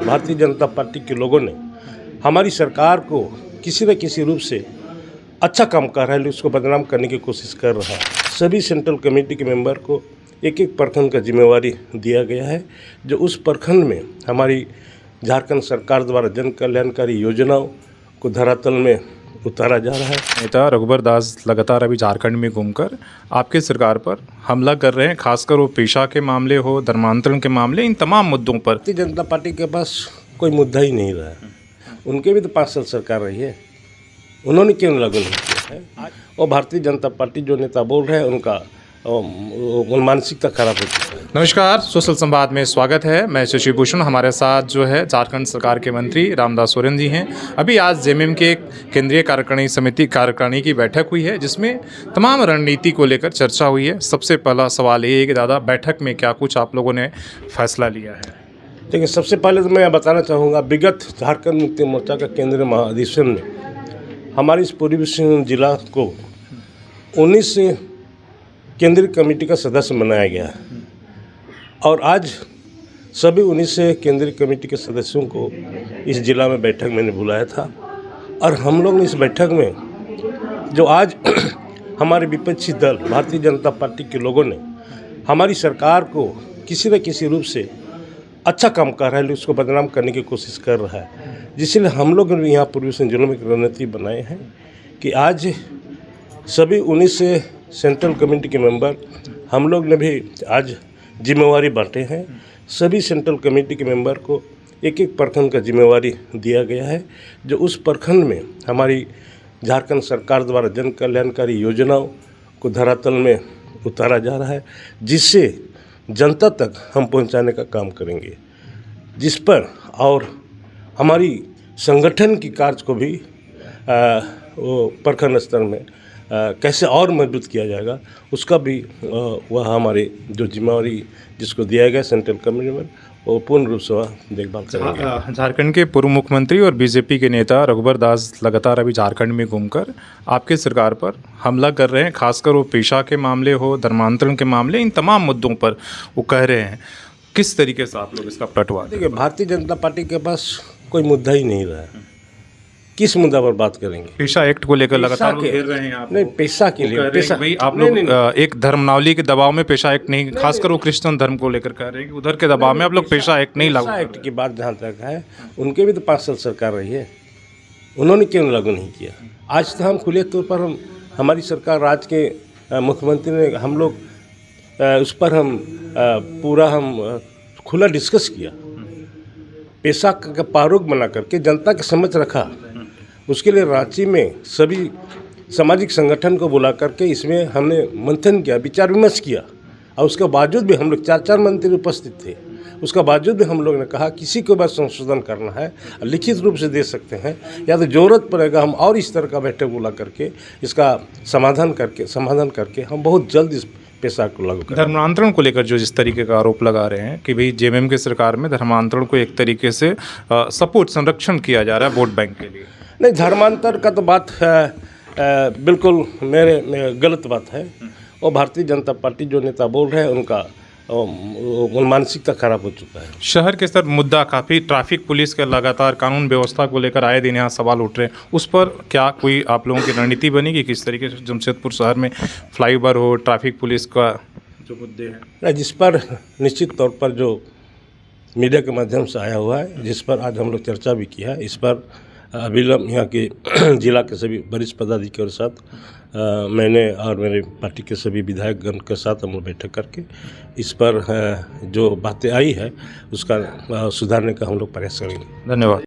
Bharatiya Janata party के लोगों ने हमारी सरकार को किसी न किसी रूप से अच्छा काम कर रहा है उसको बदनाम करने की कोशिश कर रहा है। सभी सेंट्रल कमेटी के मेंबर को एक एक प्रखंड का जिम्मेवारी दिया गया है, जो उस प्रखंड में हमारी झारखंड सरकार द्वारा जन कल्याणकारी योजनाओं को धरातल में उतारा जा रहा है। नेता रघुबर दास लगातार अभी झारखंड में घूमकर आपके सरकार पर हमला कर रहे हैं, खासकर वो पेशा के मामले हो, धर्मांतरण के मामले, इन तमाम मुद्दों पर। भारतीय जनता पार्टी के पास कोई मुद्दा ही नहीं रहा है। उनके भी तो 5 साल सरकार रही है, उन्होंने क्यों लागू नहीं किया है? और भारतीय जनता पार्टी जो नेता बोल रहे हैं उनका मानसिकता खराब हो चुका है। नमस्कार, सोशल संवाद में स्वागत है। मैं शशि भूषण, हमारे साथ जो है झारखंड सरकार के मंत्री रामदास सोरेन जी हैं। अभी आज जेएमएम के केंद्रीय कार्यकारिणी की बैठक हुई है, जिसमें तमाम रणनीति को लेकर चर्चा हुई है। सबसे पहला सवाल ये है कि दादा, बैठक में क्या कुछ आप लोगों ने फैसला लिया है? देखिए, सबसे पहले तो मैं बताना चाहूँगा, विगत झारखंड मुक्ति मोर्चा का केंद्रीय महाधिवेशन में हमारी इस पूर्वी सिंहभूम जिला को 19 केंद्रीय कमेटी का सदस्य बनाया गया है और आज सभी 19 केंद्रीय कमेटी के सदस्यों को इस जिला में बैठक मैंने बुलाया था। और हम लोग ने इस बैठक में जो आज हमारे विपक्षी दल भारतीय जनता पार्टी के लोगों ने हमारी सरकार को किसी न किसी रूप से अच्छा काम कर रहा है उसको बदनाम करने की कोशिश कर रहा है, जिसलिए हम लोग ने यहाँ पूर्वी सिंहभूम जिले में एक रणनीति बनाए हैं कि आज सभी 19 सेंट्रल कमेटी के मेंबर हम लोग ने भी आज जिम्मेवारी बांटे हैं। सभी सेंट्रल कमेटी के मेंबर को एक एक प्रखंड का जिम्मेवारी दिया गया है, जो उस प्रखंड में हमारी झारखंड सरकार द्वारा जन कल्याणकारी योजनाओं को धरातल में उतारा जा रहा है, जिससे जनता तक हम पहुंचाने का काम करेंगे, जिस पर और हमारी संगठन की कार्य को भी वो प्रखंड स्तर में कैसे और मजबूत किया जाएगा, उसका भी वह हमारे जो जिम्मेवारी जिसको दिया गया सेंट्रल कमेटी में वो पूर्ण रूप से वह देखभाल करेंगे। झारखंड के पूर्व मुख्यमंत्री और बीजेपी के नेता रघुबर दास लगातार अभी झारखंड में घूमकर आपके सरकार पर हमला कर रहे हैं, खासकर वो पेशा के मामले हो, धर्मांतरण के मामले, इन तमाम मुद्दों पर वो कह रहे हैं। किस तरीके से आप लोग इसका पलटवार? देखिए, भारतीय जनता पार्टी के पास कोई मुद्दा ही नहीं रहा है। किस मुद्दा पर बात करेंगे? पेशा एक्ट को लेकर लगातार घेर रहे हैं आप। नहीं, पेशा के लिए पेशा भाई आप लोग एक धर्मावली के दबाव में पेशा एक्ट नहीं, खासकर वो क्रिश्चियन धर्म को लेकर कह रहे हैं कि उधर के दबाव में आप लोग पेशा एक्ट नहीं लागू। पेशा एक्ट की बात जहाँ तक है, उनके भी तो 5 साल सरकार रही है, उन्होंने क्यों लागू नहीं किया? आज तो हम खुले तौर पर हमारी सरकार, राज्य के मुख्यमंत्री ने हम लोग उस पर पूरा खुला डिस्कस किया, पेशा का प्रारूप बना करके जनता के समझ रखा। उसके लिए रांची में सभी सामाजिक संगठन को बुला करके इसमें हमने मंथन किया, विचार विमर्श किया, और उसके बावजूद भी हम लोग 4 मंत्री उपस्थित थे। उसका बावजूद भी हम लोग ने कहा किसी को बस संशोधन करना है लिखित रूप से दे सकते हैं, या तो ज़रूरत पड़ेगा हम और इस तरह का बैठक बुला करके इसका समाधान करके हम बहुत जल्द इस पेशा को लागू करें। धर्मांतरण को लेकर जो जिस तरीके का आरोप लगा रहे हैं कि भाई जेएमएम के सरकार में धर्मांतरण को एक तरीके से सपोर्ट संरक्षण किया जा रहा है वोट बैंक के लिए। नहीं, धर्मांतर का तो बात बिल्कुल मेरे गलत बात है। और भारतीय जनता पार्टी जो नेता बोल रहे हैं उनका मानसिकता खराब हो चुका है। शहर के सर मुद्दा काफ़ी ट्रैफिक पुलिस के लगातार कानून व्यवस्था को लेकर आए दिन यहाँ सवाल उठ रहे हैं, उस पर क्या कोई आप लोगों की रणनीति बनेगी? किस तरीके से जमशेदपुर शहर में फ्लाईओवर हो, ट्रैफिक पुलिस का जो मुद्दे हैं, जिस पर निश्चित तौर पर जो मीडिया के माध्यम से आया हुआ है, जिस पर आज हम लोग चर्चा भी किया है, इस पर अविलंब यहाँ के जिला के सभी वरिष्ठ पदाधिकारियों के साथ मैंने और मेरे पार्टी के सभी विधायकगण के साथ हम लोग बैठक करके इस पर जो बातें आई है उसका सुधारने का हम लोग प्रयास करेंगे। धन्यवाद।